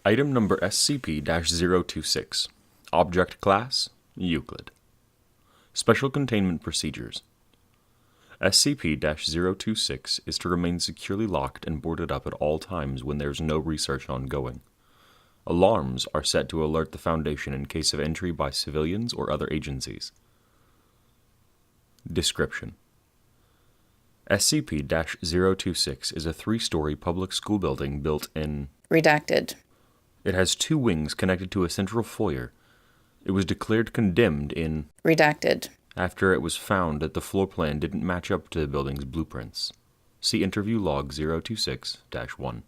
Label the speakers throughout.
Speaker 1: Item number SCP-026. Object Class: Euclid. Special Containment Procedures. SCP-026 is to remain securely locked and boarded up at all times when there is no research ongoing. Alarms are set to alert the Foundation in case of entry by civilians or other agencies. Description: SCP-026 is a 3-story public school building built in...
Speaker 2: Redacted.
Speaker 1: It has 2 wings connected to a central foyer. It was declared condemned in...
Speaker 2: Redacted.
Speaker 1: After it was found that the floor plan didn't match up to the building's blueprints. See Interview Log 026-1.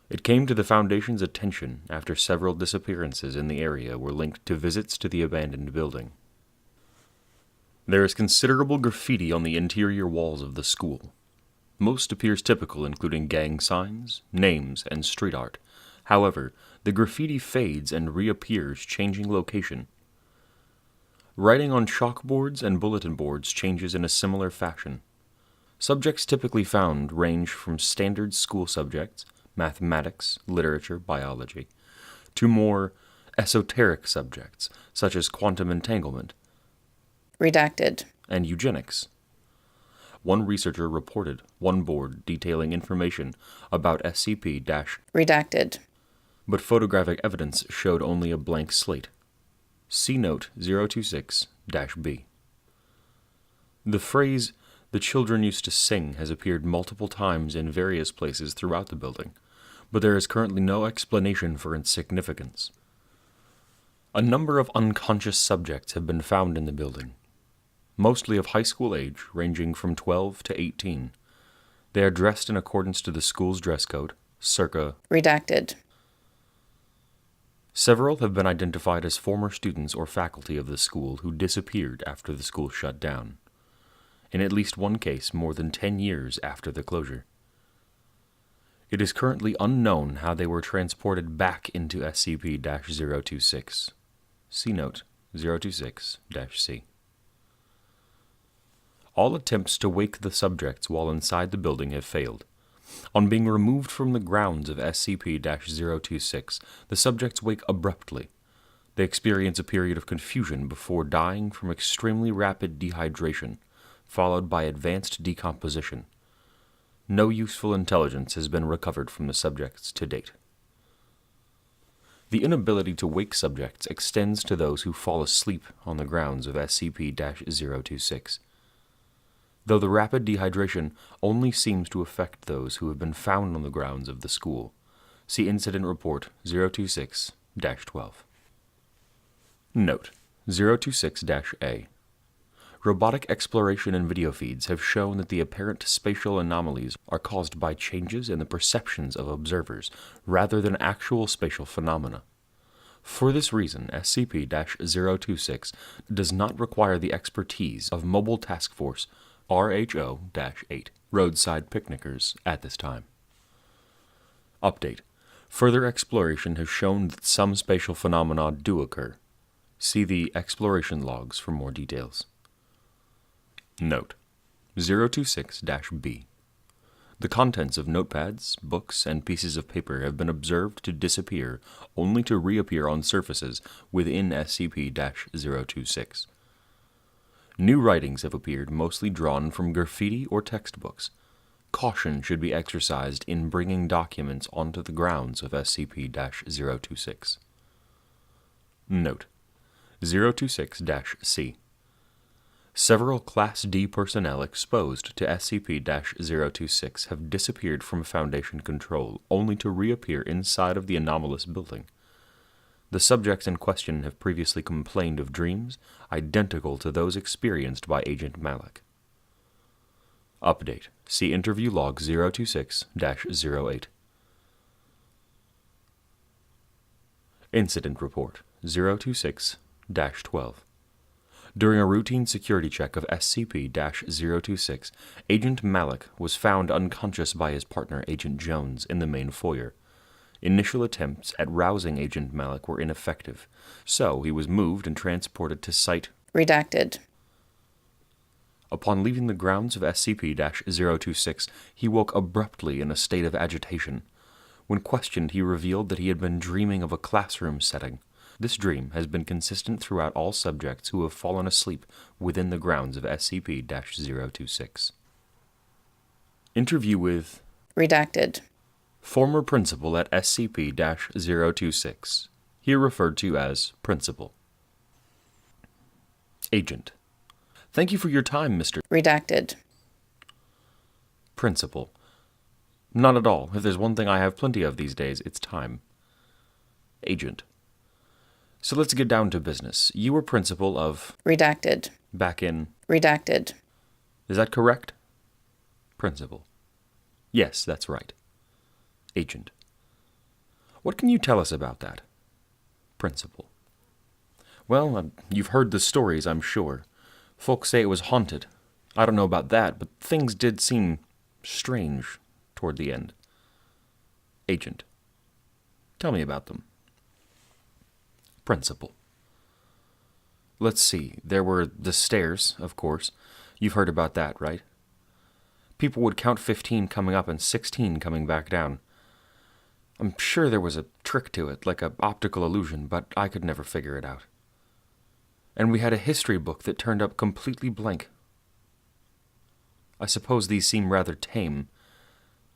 Speaker 1: It came to the Foundation's attention after several disappearances in the area were linked to visits to the abandoned building. There is considerable graffiti on the interior walls of the school. Most appears typical, including gang signs, names, and street art. However, the graffiti fades and reappears, changing location. Writing on chalkboards and bulletin boards changes in a similar fashion. Subjects typically found range from standard school subjects, mathematics, literature, biology, to more esoteric subjects, such as quantum entanglement,
Speaker 2: Redacted,
Speaker 1: and eugenics. One researcher reported one board detailing information about SCP-
Speaker 2: Redacted,
Speaker 1: but photographic evidence showed only a blank slate. See Note 026-B. The phrase, "the children used to sing," has appeared multiple times in various places throughout the building, but there is currently no explanation for its significance. A number of unconscious subjects have been found in the building, mostly of high school age, ranging from 12 to 18. They are dressed in accordance to the school's dress code, circa...
Speaker 2: Redacted.
Speaker 1: Several have been identified as former students or faculty of the school who disappeared after the school shut down, in at least one case more than 10 years after the closure. It is currently unknown how they were transported back into SCP-026. See Note 026-C. All attempts to wake the subjects while inside the building have failed. On being removed from the grounds of SCP-026, the subjects wake abruptly. They experience a period of confusion before dying from extremely rapid dehydration, followed by advanced decomposition. No useful intelligence has been recovered from the subjects to date. The inability to wake subjects extends to those who fall asleep on the grounds of SCP-026. Though the rapid dehydration only seems to affect those who have been found on the grounds of the school. See Incident Report 026-12. Note 026-A. Robotic exploration and video feeds have shown that the apparent spatial anomalies are caused by changes in the perceptions of observers rather than actual spatial phenomena. For this reason, SCP-026 does not require the expertise of Mobile Task Force RHO-8 roadside picnickers at this time. Update. Further exploration has shown that some spatial phenomena do occur. See the exploration logs for more details. Note 026-B. The contents of notepads, books, and pieces of paper have been observed to disappear, only to reappear on surfaces within SCP-026. New writings have appeared, mostly drawn from graffiti or textbooks. Caution should be exercised in bringing documents onto the grounds of SCP-026. Note 026-C. Several Class D personnel exposed to SCP-026 have disappeared from Foundation control, only to reappear inside of the anomalous building. The subjects in question have previously complained of dreams identical to those experienced by Agent Malik. Update. See Interview Log 026-08. Incident Report 026-12. During a routine security check of SCP-026, Agent Malik was found unconscious by his partner, Agent Jones, in the main foyer. Initial attempts at rousing Agent Malik were ineffective, so he was moved and transported to Site
Speaker 2: Redacted.
Speaker 1: Upon leaving the grounds of SCP-026, he woke abruptly in a state of agitation. When questioned, he revealed that he had been dreaming of a classroom setting. This dream has been consistent throughout all subjects who have fallen asleep within the grounds of SCP-026. Interview with
Speaker 2: Redacted.
Speaker 1: former principal at SCP-026, here referred to as Principal. Agent: Thank you for your time, Mr.
Speaker 2: Redacted.
Speaker 1: Principal: Not at all. If there's one thing I have plenty of these days, it's time. Agent: So let's get down to business. You were principal of...
Speaker 2: Redacted.
Speaker 1: back in...
Speaker 2: Redacted.
Speaker 1: Is that correct? Principal: Yes, that's right. Agent: What can you tell us about that? Principal: Well, you've heard the stories, I'm sure. Folks say it was haunted. I don't know about that, but things did seem strange toward the end. Agent: Tell me about them. Principal: Let's see. There were the stairs, of course. You've heard about that, right? People would count 15 coming up and 16 coming back down. I'm sure there was a trick to it, like an optical illusion, but I could never figure it out. And we had a history book that turned up completely blank. I suppose these seem rather tame,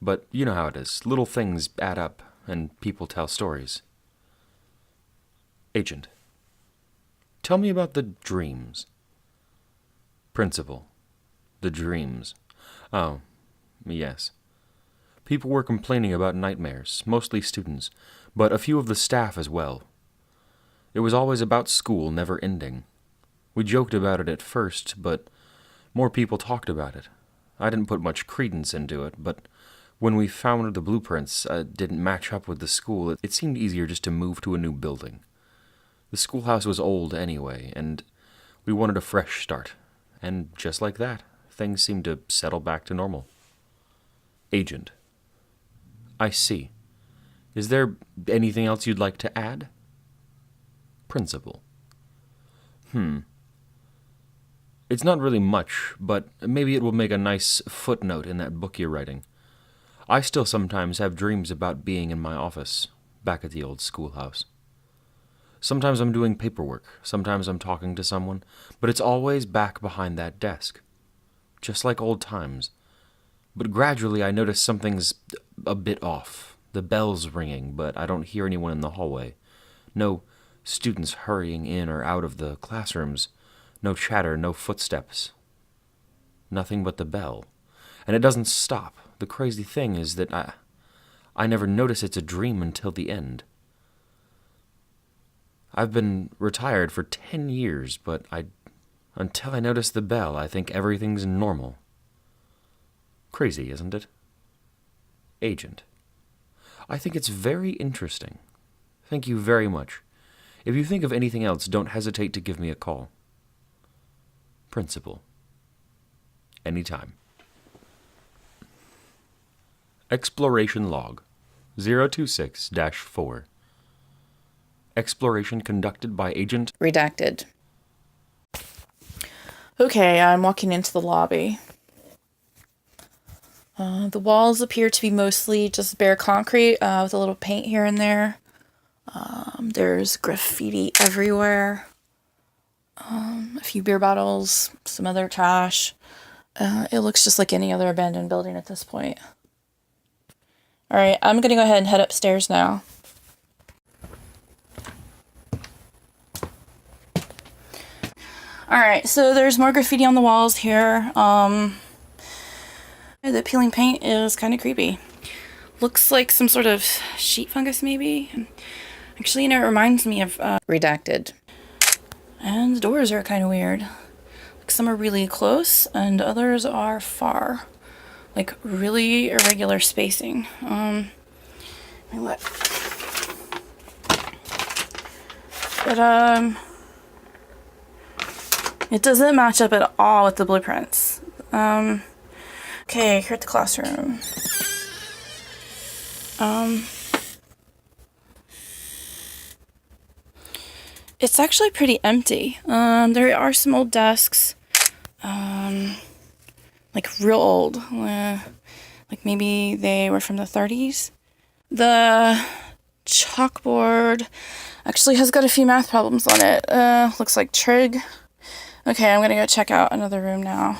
Speaker 1: but you know how it is. Little things add up, and people tell stories. Agent: Tell me about the dreams. Principal: The dreams. Oh, yes. People were complaining about nightmares, mostly students, but a few of the staff as well. It was always about school never ending. We joked about it at first, but more people talked about it. I didn't put much credence into it, but when we found the blueprints didn't match up with the school, it seemed easier just to move to a new building. The schoolhouse was old anyway, and we wanted a fresh start. And just like that, things seemed to settle back to normal. Agent: I see. Is there anything else you'd like to add? Principal: It's not really much, but maybe it will make a nice footnote in that book you're writing. I still sometimes have dreams about being in my office, back at the old schoolhouse. Sometimes I'm doing paperwork, sometimes I'm talking to someone, but it's always back behind that desk. Just like old times. But gradually I notice something's a bit off. The bell's ringing, but I don't hear anyone in the hallway. No students hurrying in or out of the classrooms. No chatter, no footsteps. Nothing but the bell. And it doesn't stop. The crazy thing is that I never notice it's a dream until the end. I've been retired for 10 years, but until I notice the bell, I think everything's normal. Crazy, isn't it? Agent: I think it's very interesting. Thank you very much. If you think of anything else, don't hesitate to give me a call. Principal: Anytime. Exploration Log 026-4. Exploration conducted by Agent...
Speaker 2: Redacted.
Speaker 3: Okay, I'm walking into the lobby. The walls appear to be mostly just bare concrete with a little paint here and there. There's graffiti everywhere. A few beer bottles, some other trash. It looks just like any other abandoned building at this point. Alright, I'm gonna go ahead and head upstairs now. Alright, so there's more graffiti on the walls here. The peeling paint is kind of creepy. Looks like some sort of sheet fungus, maybe? Actually, it reminds me of...
Speaker 2: Redacted.
Speaker 3: And the doors are kind of weird. Like, some are really close, and others are far. Like, really irregular spacing. Let me look. But, it doesn't match up at all with the blueprints. Okay, here at the classroom. It's actually pretty empty. There are some old desks. Like real old. Like maybe they were from the 30s. The chalkboard actually has got a few math problems on it. Looks like trig. Okay, I'm gonna go check out another room now.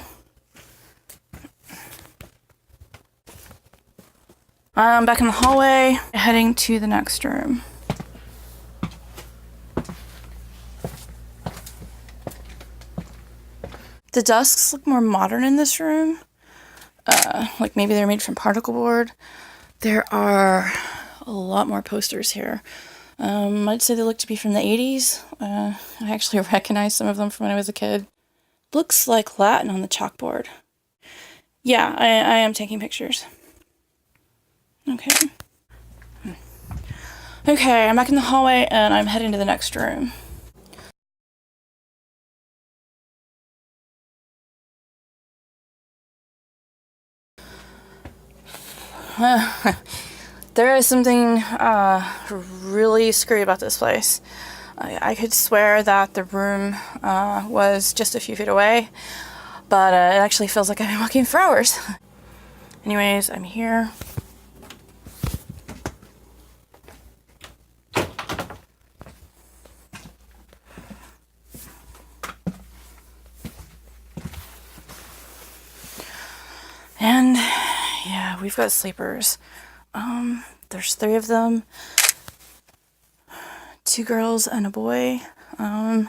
Speaker 3: I'm back in the hallway, heading to the next room. The desks look more modern in this room. Like maybe they're made from particle board. There are a lot more posters here. I'd say they look to be from the 80s. I actually recognize some of them from when I was a kid. Looks like Latin on the chalkboard. Yeah, I am taking pictures. Okay. Okay, I'm back in the hallway and I'm heading to the next room. There is something really scary about this place. I could swear that the room was just a few feet away, but it actually feels like I've been walking for hours. Anyways, I'm here. And yeah, we've got sleepers. There's 3 of them. 2 girls and a boy. God,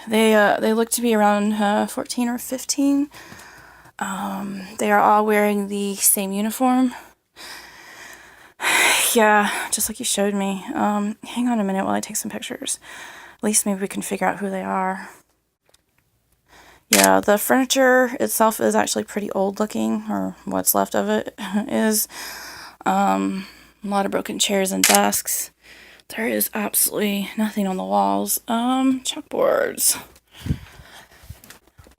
Speaker 3: they look to be around 14 or 15. They are all wearing the same uniform. Yeah, just like you showed me. Hang on a minute while I take some pictures. At least maybe we can figure out who they are. Yeah, the furniture itself is actually pretty old looking, or what's left of it is. A lot of broken chairs and desks. There is absolutely nothing on the walls. Chalkboards.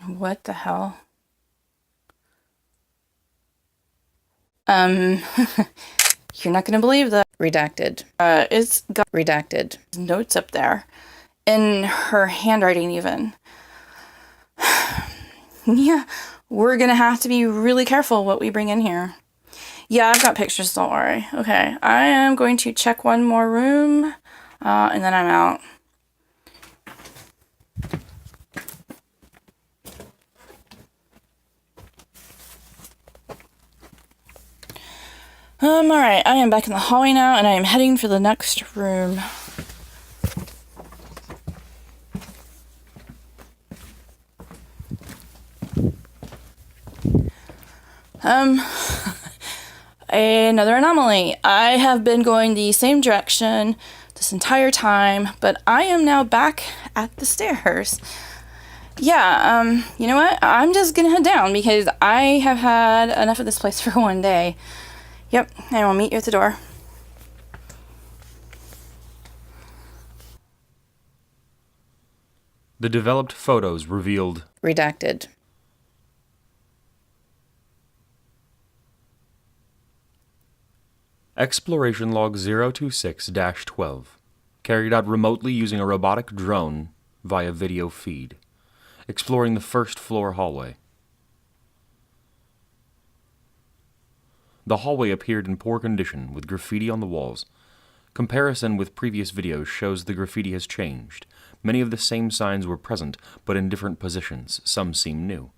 Speaker 3: What the hell? You're not gonna believe that.
Speaker 2: Redacted.
Speaker 3: It's got
Speaker 2: Redacted.
Speaker 3: notes up there. In her handwriting even. Yeah, we're gonna have to be really careful what we bring in here. Yeah, I've got pictures, don't worry. Okay, I am going to check one more room, and then I'm out. Alright, I am back in the hallway now, and I am heading for the next room. Another anomaly. I have been going the same direction this entire time, but I am now back at the stairs. Yeah, you know what? I'm just gonna head down because I have had enough of this place for one day. Yep, I will meet you at the door.
Speaker 1: The developed photos revealed
Speaker 2: Redacted.
Speaker 1: Exploration Log 026-12, carried out remotely using a robotic drone via video feed, exploring the first floor hallway. The hallway appeared in poor condition, with graffiti on the walls. Comparison with previous videos shows the graffiti has changed. Many of the same signs were present, but in different positions. Some seem new.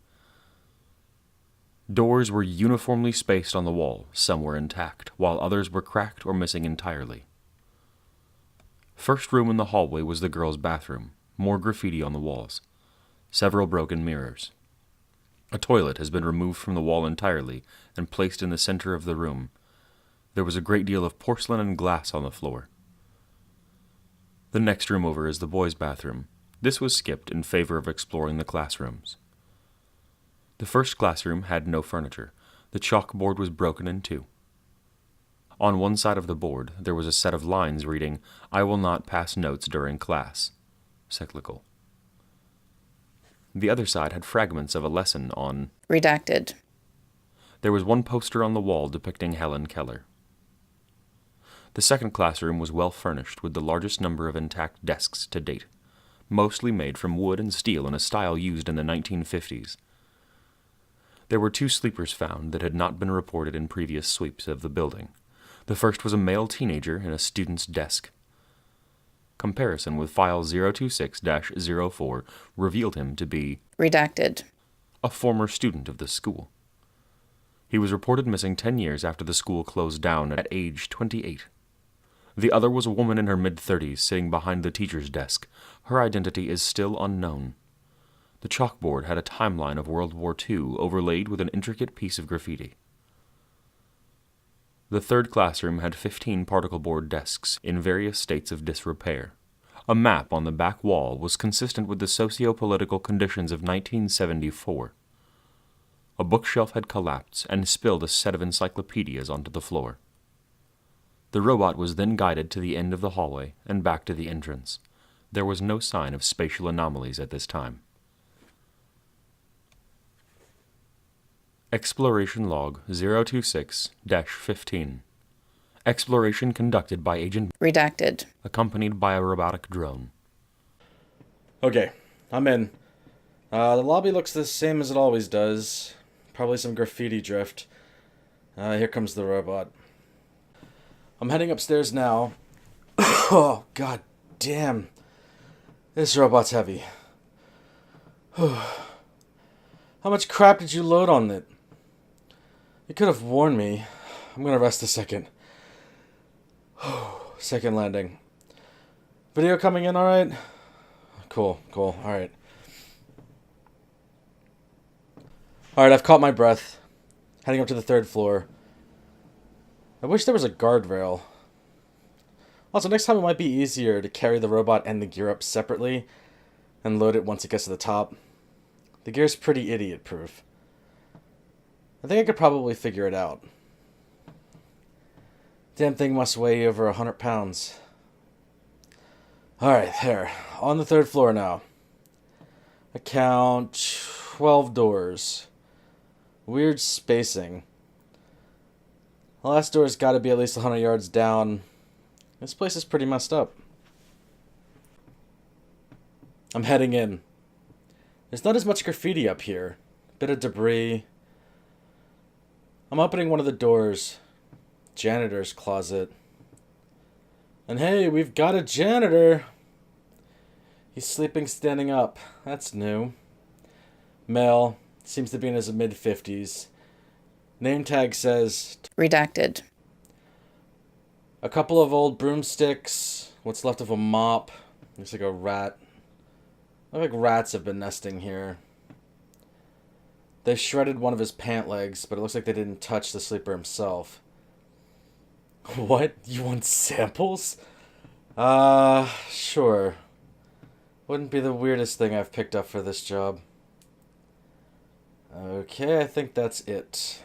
Speaker 1: Doors were uniformly spaced on the wall. Some were intact, while others were cracked or missing entirely. First room in the hallway was the girls' bathroom. More graffiti on the walls. Several broken mirrors. A toilet has been removed from the wall entirely and placed in the center of the room. There was a great deal of porcelain and glass on the floor. The next room over is the boys' bathroom. This was skipped in favor of exploring the classrooms. The first classroom had no furniture. The chalkboard was broken in 2. On one side of the board, there was a set of lines reading, "I will not pass notes during class." Cyclical. The other side had fragments of a lesson on
Speaker 2: Redacted.
Speaker 1: There was one poster on the wall depicting Helen Keller. The second classroom was well furnished with the largest number of intact desks to date, mostly made from wood and steel in a style used in the 1950s. There were 2 sleepers found that had not been reported in previous sweeps of the building. The first was a male teenager in a student's desk. Comparison with File 026-04 revealed him to be
Speaker 2: Redacted.
Speaker 1: a former student of the school. He was reported missing 10 years after the school closed down at age 28. The other was a woman in her mid-30s sitting behind the teacher's desk. Her identity is still unknown. The chalkboard had a timeline of World War II overlaid with an intricate piece of graffiti. The third classroom had 15 particle board desks in various states of disrepair. A map on the back wall was consistent with the socio-political conditions of 1974. A bookshelf had collapsed and spilled a set of encyclopedias onto the floor. The robot was then guided to the end of the hallway and back to the entrance. There was no sign of spatial anomalies at this time. Exploration Log 026-15. Exploration conducted by Agent
Speaker 2: Redacted.
Speaker 1: accompanied by a robotic drone.
Speaker 4: Okay, I'm in. The lobby looks the same as it always does. Probably some graffiti drift. Here comes the robot. I'm heading upstairs now. Oh, god damn. This robot's heavy. How much crap did you load on it? You could have warned me. I'm gonna rest a second. Second landing. Video coming in alright? Cool, alright. Alright, I've caught my breath. Heading up to the third floor. I wish there was a guardrail. Also, next time it might be easier to carry the robot and the gear up separately and load it once it gets to the top. The gear's pretty idiot-proof. I think I could probably figure it out. Damn thing must weigh over 100 pounds. Alright, there. On the third floor now. I count 12 doors. Weird spacing. The last door's gotta be at least 100 yards down. This place is pretty messed up. I'm heading in. There's not as much graffiti up here. Bit of debris. I'm opening one of the doors. Janitor's closet. And hey, we've got a janitor! He's sleeping standing up. That's new. Male. Seems to be in his mid-50s. Name tag says...
Speaker 2: Redacted.
Speaker 4: A couple of old broomsticks. What's left of a mop. Looks like a rat. Look like rats have been nesting here. They shredded one of his pant legs, but it looks like they didn't touch the sleeper himself. What? You want samples? Sure. Wouldn't be the weirdest thing I've picked up for this job. Okay, I think that's it.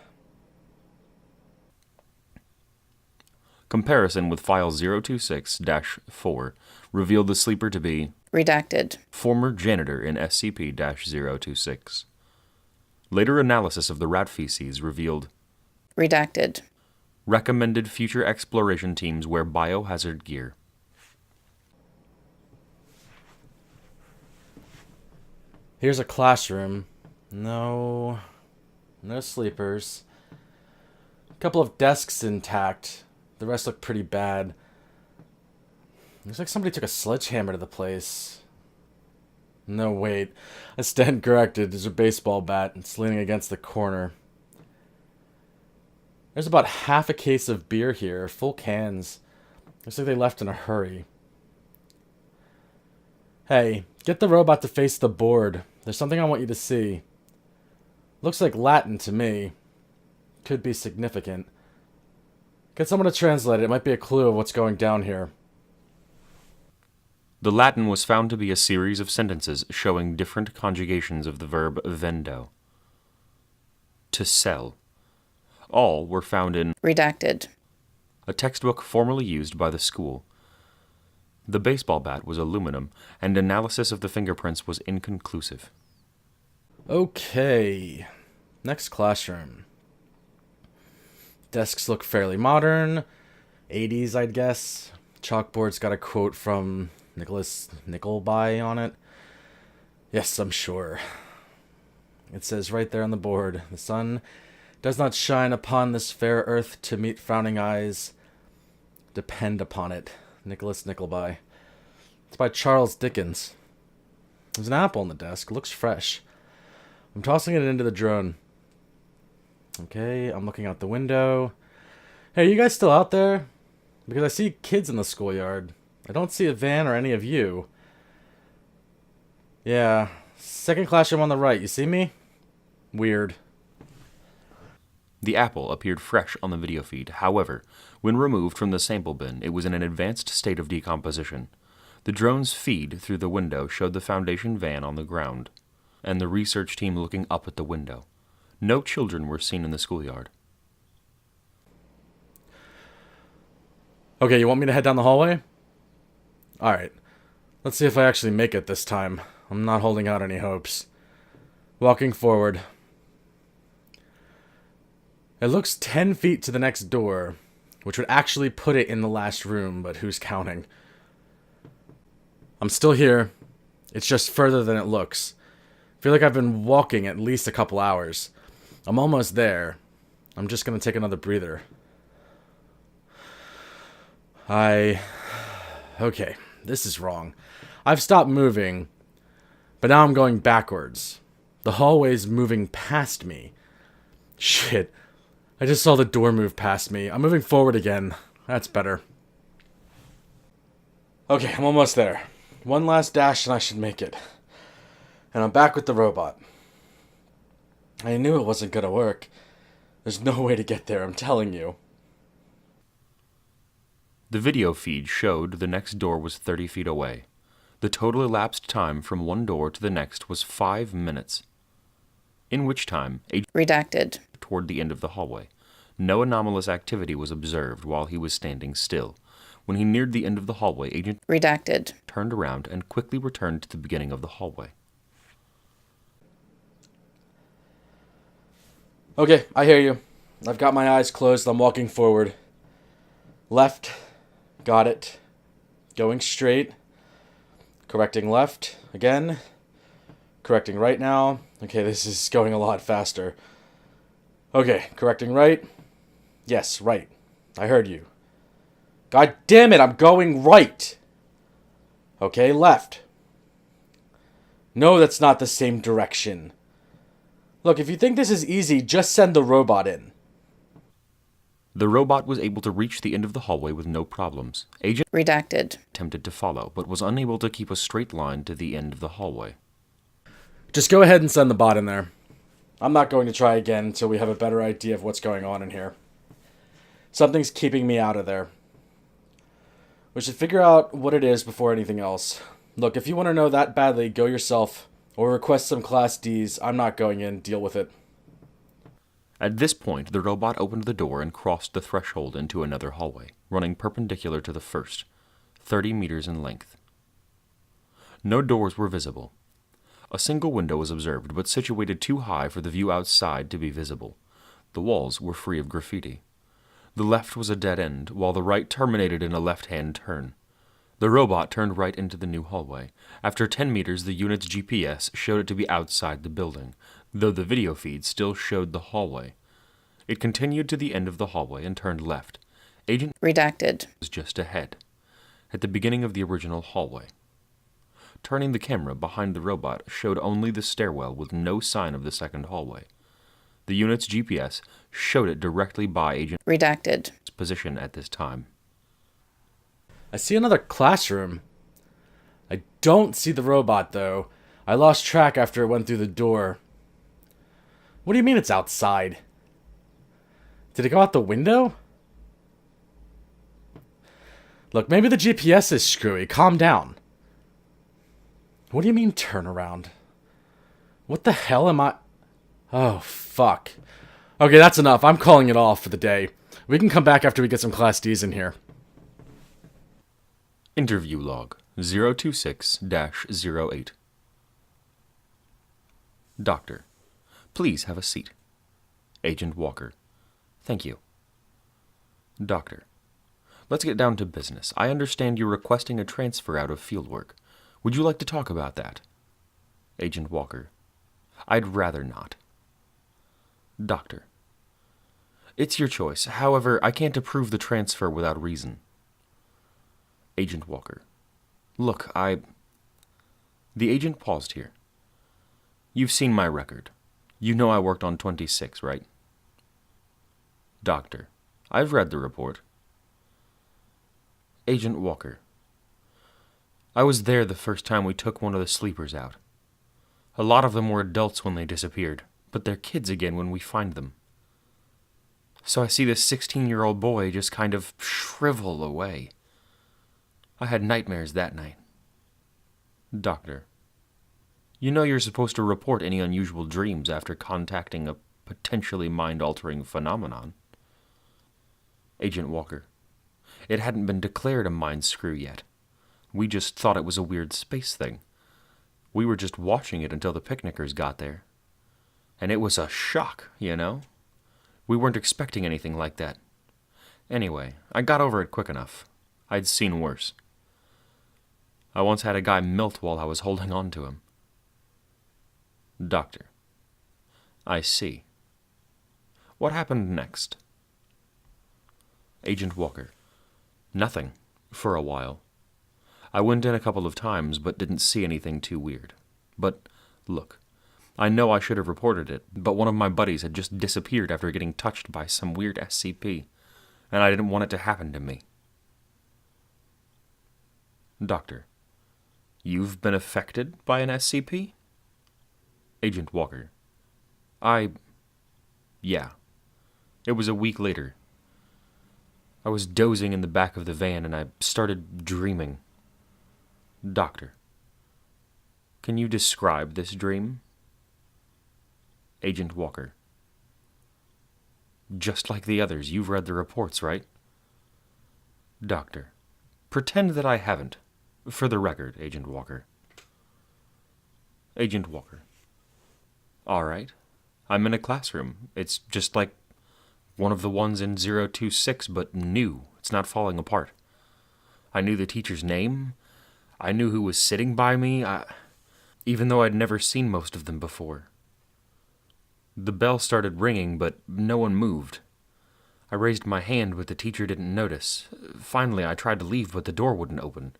Speaker 1: Comparison with File 026-4 revealed the sleeper to be
Speaker 2: Redacted.
Speaker 1: former janitor in SCP-026. Later analysis of the rat feces revealed
Speaker 2: Redacted.
Speaker 1: recommended future exploration teams wear biohazard gear.
Speaker 4: Here's a classroom. No sleepers. A couple of desks intact. The rest look pretty bad. Looks like somebody took a sledgehammer to the place. No, wait. I stand corrected. There's a baseball bat. It's leaning against the corner. There's about half a case of beer here. Full cans. Looks like they left in a hurry. Hey, get the robot to face the board. There's something I want you to see. Looks like Latin to me. Could be significant. Get someone to translate it. It might be a clue of what's going down here.
Speaker 1: The Latin was found to be a series of sentences showing different conjugations of the verb vendo. To sell. All were found in
Speaker 2: Redacted.
Speaker 1: a textbook formerly used by the school. The baseball bat was aluminum, and analysis of the fingerprints was inconclusive.
Speaker 4: Okay. Next classroom. Desks look fairly modern. 80s, I'd guess. Chalkboard's got a quote from Nicholas Nickleby on it. Yes, I'm sure. It says right there on the board, "The sun does not shine upon this fair earth to meet frowning eyes. Depend upon it. Nicholas Nickleby. It's by Charles Dickens. There's an apple on the desk. Looks fresh. I'm tossing it into the drone. Okay, I'm looking out the window. Hey, are you guys still out there? Because I see kids in the schoolyard. I don't see a van or any of you. Yeah, second classroom on the right. You see me? Weird.
Speaker 1: The apple appeared fresh on the video feed. However, when removed from the sample bin, it was in an advanced state of decomposition. The drone's feed through the window showed the Foundation van on the ground, and the research team looking up at the window. No children were seen in the schoolyard.
Speaker 4: Okay, you want me to head down the hallway? Alright. Let's see if I actually make it this time. I'm not holding out any hopes. Walking forward. It looks 10 feet to the next door, which would actually put it in the last room, but who's counting? I'm still here. It's just further than it looks. I feel like I've been walking at least a couple hours. I'm almost there. I'm just gonna take another breather. Okay, this is wrong. I've stopped moving, but now I'm going backwards. The hallway's moving past me. Shit. I just saw the door move past me. I'm moving forward again. That's better. Okay, I'm almost there. One last dash and I should make it. And I'm back with the robot. I knew it wasn't gonna work. There's no way to get there, I'm telling you.
Speaker 1: The video feed showed the next door was 30 feet away. The total elapsed time from one door to the next was 5 minutes, in which time,
Speaker 2: Redacted.
Speaker 1: toward the end of the hallway. No anomalous activity was observed while he was standing still. When he neared the end of the hallway, Agent
Speaker 2: Redacted.
Speaker 1: turned around and quickly returned to the beginning of the hallway.
Speaker 4: Okay, I hear you. I've got my eyes closed. I'm walking forward. Left. Got it. Going straight. Correcting left. Again. Correcting right now. Okay, this is going a lot faster. Okay, correcting right. Yes, right. I heard you. God damn it, I'm going right. Okay, left. No, that's not the same direction. Look, if you think this is easy, just send the robot in.
Speaker 1: The robot was able to reach the end of the hallway with no problems. Agent
Speaker 2: Redacted.
Speaker 1: attempted to follow, but was unable to keep a straight line to the end of the hallway.
Speaker 4: Just go ahead and send the bot in there. I'm not going to try again until we have a better idea of what's going on in here. Something's keeping me out of there. We should figure out what it is before anything else. Look, if you want to know that badly, go yourself. Or request some Class Ds. I'm not going in. Deal with it.
Speaker 1: At this point, the robot opened the door and crossed the threshold into another hallway, running perpendicular to the first, 30 meters in length. No doors were visible. A single window was observed, but situated too high for the view outside to be visible. The walls were free of graffiti. The left was a dead end, while the right terminated in a left-hand turn. The robot turned right into the new hallway. After 10 meters, the unit's GPS showed it to be outside the building, though the video feed still showed the hallway. It continued to the end of the hallway and turned left. Agent
Speaker 2: Redacted.
Speaker 1: was just ahead, at the beginning of the original hallway. Turning the camera behind the robot showed only the stairwell with no sign of the second hallway. The unit's GPS showed it directly by Agent's
Speaker 2: Redacted.
Speaker 1: position at this time.
Speaker 4: I see another classroom. I don't see the robot, though. I lost track after it went through the door. What do you mean it's outside? Did it go out the window? Look, maybe the GPS is screwy. Calm down. What do you mean turn around? What the hell am I... Oh, fuck. Okay, that's enough. I'm calling it off for the day. We can come back after we get some Class Ds in here.
Speaker 1: Interview log 026-08. Doctor, please have a seat. Agent Walker, thank you. Doctor, let's get down to business. I understand you're requesting a transfer out of fieldwork. Would you like to talk about that? Agent Walker, I'd rather not. Doctor, it's your choice. However, I can't approve the transfer without reason. Agent Walker. Look, The agent paused here. You've seen my record. You know I worked on 26, right? Doctor. I've read the report. Agent Walker. I was there the first time we took one of the sleepers out. A lot of them were adults when they disappeared, but they're kids again when we find them. So I see this 16-year-old boy just kind of shrivel away. I had nightmares that night. Doctor. You know you're supposed to report any unusual dreams after contacting a potentially mind-altering phenomenon. Agent Walker. It hadn't been declared a mind screw yet. We just thought it was a weird space thing. We were just watching it until the picnickers got there. And it was a shock, you know? We weren't expecting anything like that. Anyway, I got over it quick enough. I'd seen worse. I once had a guy melt while I was holding on to him. Doctor. I see. What happened next? Agent Walker. Nothing, for a while. I went in a couple of times, but didn't see anything too weird. But, look, I know I should have reported it, but one of my buddies had just disappeared after getting touched by some weird SCP, and I didn't want it to happen to me. Doctor. You've been affected by an SCP? Agent Walker. Yeah. It was a week later. I was dozing in the back of the van and I started dreaming. Doctor. Can you describe this dream? Agent Walker. Just like the others, you've read the reports, right? Doctor. Pretend that I haven't. For the record, Agent Walker. Agent Walker. All right. I'm in a classroom. It's just like one of the ones in 026, but new. It's not falling apart. I knew the teacher's name. I knew who was sitting by me, even though I'd never seen most of them before. The bell started ringing, but no one moved. I raised my hand, but the teacher didn't notice. Finally, I tried to leave, but the door wouldn't open.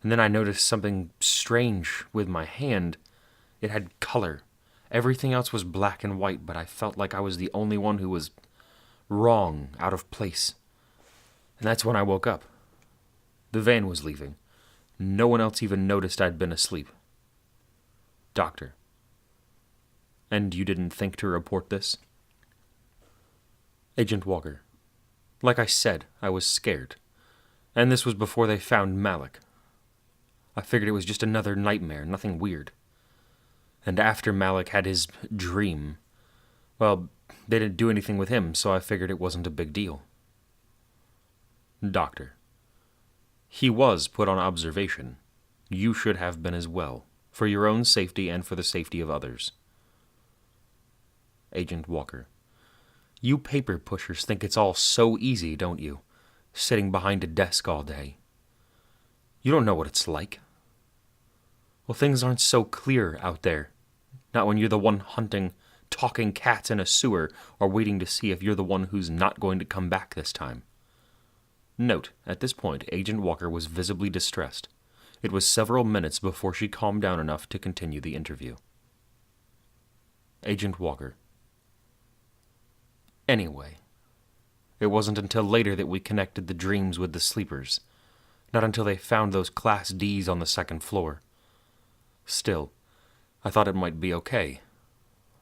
Speaker 1: And then I noticed something strange with my hand. It had color. Everything else was black and white, but I felt like I was the only one who was wrong, out of place. And that's when I woke up. The van was leaving. No one else even noticed I'd been asleep. Doctor. And you didn't think to report this? Agent Walker. Like I said, I was scared. And this was before they found Malik. I figured it was just another nightmare, nothing weird. And after Malik had his dream, well, they didn't do anything with him, so I figured it wasn't a big deal. Doctor. He was put on observation. You should have been as well, for your own safety and for the safety of others. Agent Walker. You paper pushers think it's all so easy, don't you? Sitting behind a desk all day. You don't know what it's like. Well, things aren't so clear out there. Not when you're the one hunting talking cats in a sewer or waiting to see if you're the one who's not going to come back this time. Note, at this point, Agent Walker was visibly distressed. It was several minutes before she calmed down enough to continue the interview. Agent Walker. Anyway, it wasn't until later that we connected the dreams with the sleepers. Not until they found those Class Ds on the second floor. Still, I thought it might be okay.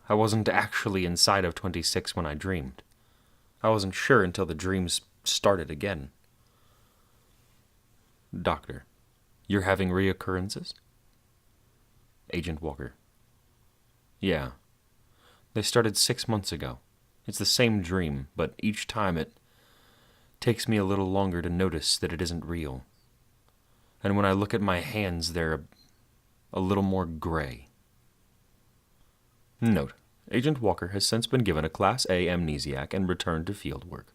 Speaker 1: I wasn't actually inside of 26 when I dreamed. I wasn't sure until the dreams started again. Doctor, you're having reoccurrences? Agent Walker. Yeah. They started 6 months ago. It's the same dream, but each time it takes me a little longer to notice that it isn't real. And when I look at my hands, they're a little more gray. Note, Agent Walker has since been given a Class A amnesiac and returned to field work.